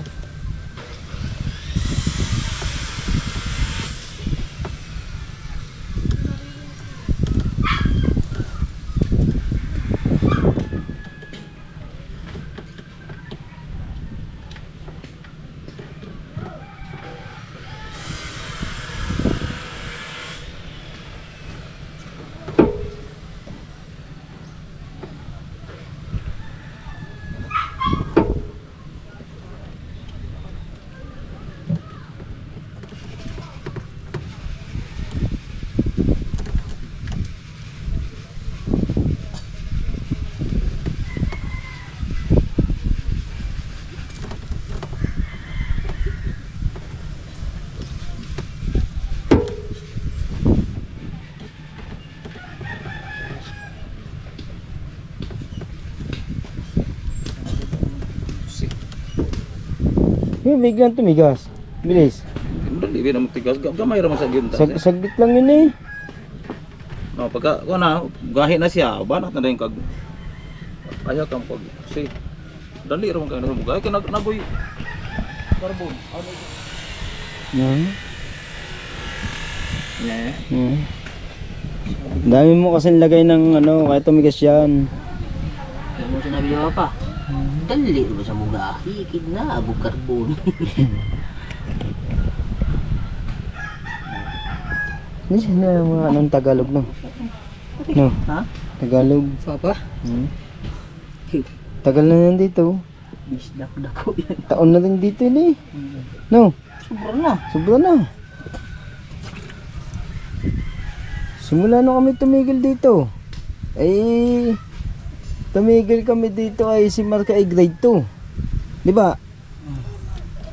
biglang tumigas. Bilis. Dali, di na magtigas. Gamay raman sa ginta. Saglit lang yun eh. No, pagka ko na gahi na siya, banat na din kag ayaw kang pag si dali ra man kay namo gahi kay nagoy carbon. Ano ito? Yan. Ne. Hmm. Dami mo kasi lagay ng ano, kaya tumigas yan. Ano mo sinabi niya pa? Dali ba sa mga hikid na abog karbon. Hindi siya na mga anong Tagalog no? No? Ha? Tagalog. Papa? Hmm. Tagal na yan dito. Bisdak-dak ko yan. Taon na rin dito yun eh. No? Sobra na. Sobra na. Simula nung kami tumigil dito. Ay tumigil kami dito ay si Marka ay grade 2. Di ba?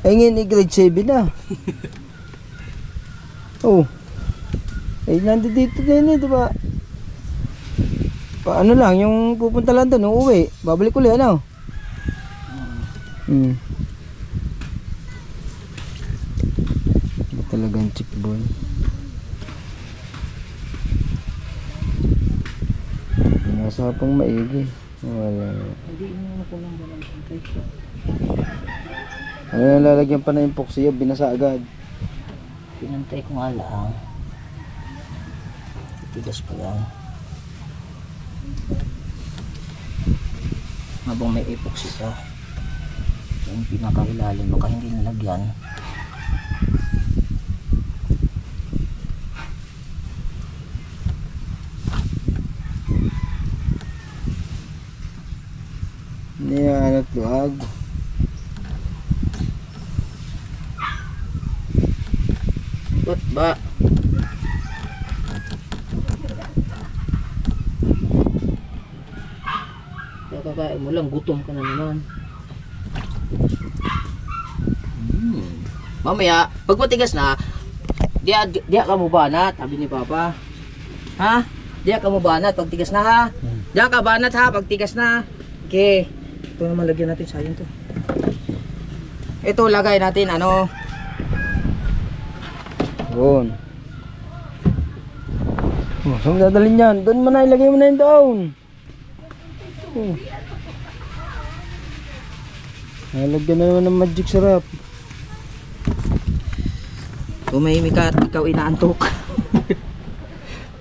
Ay ngayon ay grade 7 na. Oh. Ay nandito din eh, di ba? Paano lang, yung pupunta lang doon, uuwi. Babalik ulit, ano? Ba talagang chick boy? Nasa pang maigi. Wala. Hindi mo ko lang ba ng pantay. Ano yung lalagyan pa na yung poxy, binasa agad. Pinantay ko nga lang. Tigas pa yan. Habang may epoxy pa. Yung pinakailalim baka hindi nalagyan. Niyan at luag. Ba't ba? Kakain mo lang, gutom ka na naman. Mamaya, pag matigas na, diya ka mo banat, sabi ni Papa. Ha? Diya ka mo banat pag tigas na ha? Diya ka banat ha pag tigas na. Okay. Ito naman lagyan natin sayang to. Ito lagay natin ano. Doon. Oh, saan mo dadalhin yan? Doon mo na, ilagay mo na yung down. Oh. Nalagyan na naman ng magic syrup. Tumahimik ka at ikaw inaantok.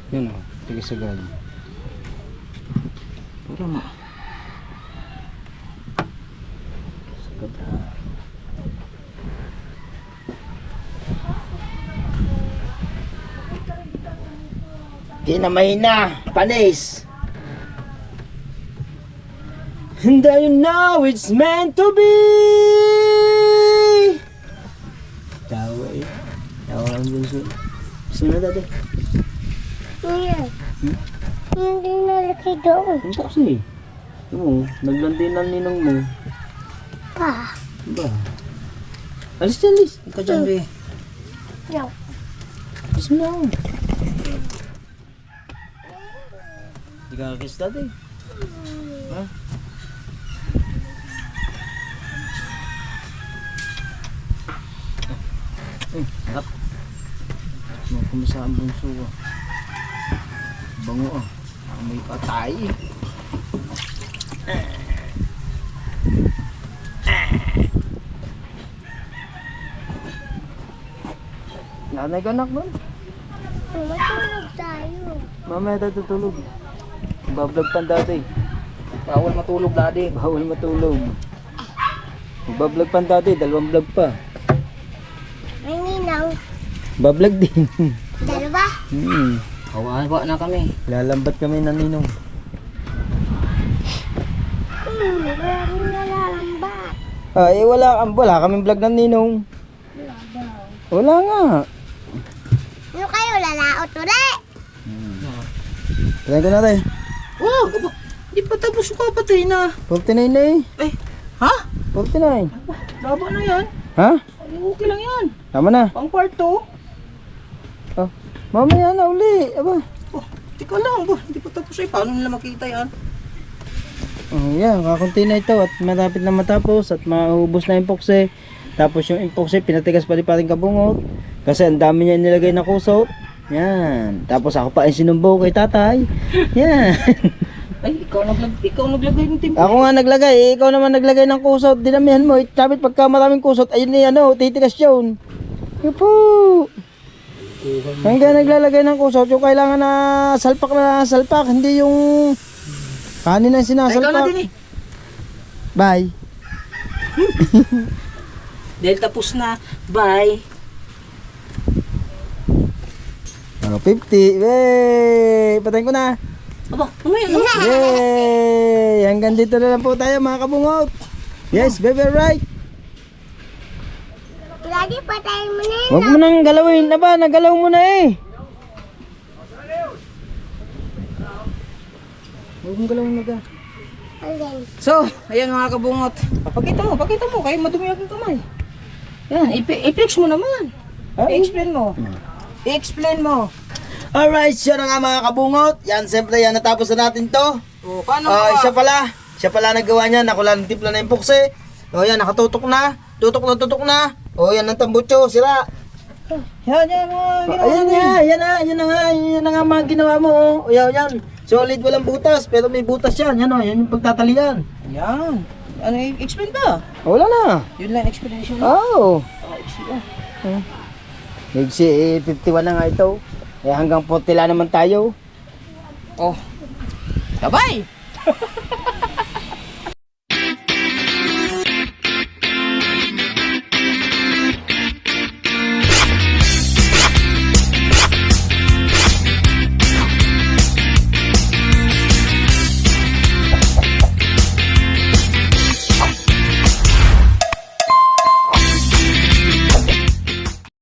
Yun o, tigas agad. Para mo. Sagad ha. Kinamay na, panis. And I know it's meant to be. Tawa eh. Tawa lang dun sa... Sino na dati? Hindi nalaki doon. Ang taksi. Ito mo, naglandi ng ninong mo. Pa. Ba? Alis dyan, alis. Ikaw dyan, be. No. Alis mo na. Hindi ka kakis dati. Ha? Harap. Kumusta ang bunso ko? Bango ah. May patay. Nanay ka anak nun? Matulog tayo. Mamaya tayo tutulog. Bablog pan dati. Bawal matulog, daddy. Bawal matulog. Magbablog pan dati, 2 vlog pa. May ninang. Bablog din. Dalawa. Kawawa na kami. Lalambat kami ng ninong. Maraming nalalambat. Ay, wala kaming vlog ng ninong. Wala nga. Ano kayo, lalaot ulit? Try ko natin. Wow, di pa tapos yung kapatay na. 49 na eh. Eh, ha? 49. Laba na yan. Ha? Ay, okay lang yan. Tama na. Pang part 2. Oh, mamaya na uli. Aba. Oh, tika lang ba? Hindi pa tapos eh. Paano nila makita yan? Oh, yan, kakunti na ito at matapit na matapos at maubos na yung pokse. Tapos yung epoxy, pinatigas pa rin pating kabungot. Kasi ang dami niya nilagay na kusot. Yan. Tapos ako pa ang sinumbo kay tatay. Yan. Ay, ikaw naglagay ng timpo. Ako nga naglagay, ikaw naman naglagay ng kusot. Dinamihan mo, sabit pagka maraming kusot, ayun ni ano, titigas yun. Yun po. Hanggang naglalagay ng kusot, yung kailangan na salpak, hindi yung kanin na Ay, ikaw na sinasalpak. din eh. Bye. Dahil tapos na. Bye. 50. Wey! Patayin ko na. Aba, mamaya na. Yay! Hanggang dito na lang po tayo mga kabungot. Yes, baby, right. Lagi patayin mo na yun. Huwag mo nang galawin na ba? Nagalaw mo na eh. Huwag mong galawin na ka. Alin. So, ayan mga kabungot. Pakita mo. Kayo madumi ang kamay. Yan, i-flex mo naman. I-explain mo. I-explain mo. Alright, siya na nga mga kabungot. Yan, siyempre yan, natapos na natin to. O, paano ba? Siya pala nagawa niya. Nakula ng timpla na yung pukse. O yan, nakatutok na. Tutok na. O yan, ang tambutso, sira. Yan mga ginawa Ayan mo. nga, yan na nga mga ginawa mo. O yan. Solid, walang butas, pero may butas yan. Yan o, yan yung pagtatalian. Yan. Ano, i-explain ba? Wala na. Yun lang explanation mo. Oh. Explain. Nagsi 51 na nga ito. Eh hanggang 40 naman tayo. Oh. Bye-bye!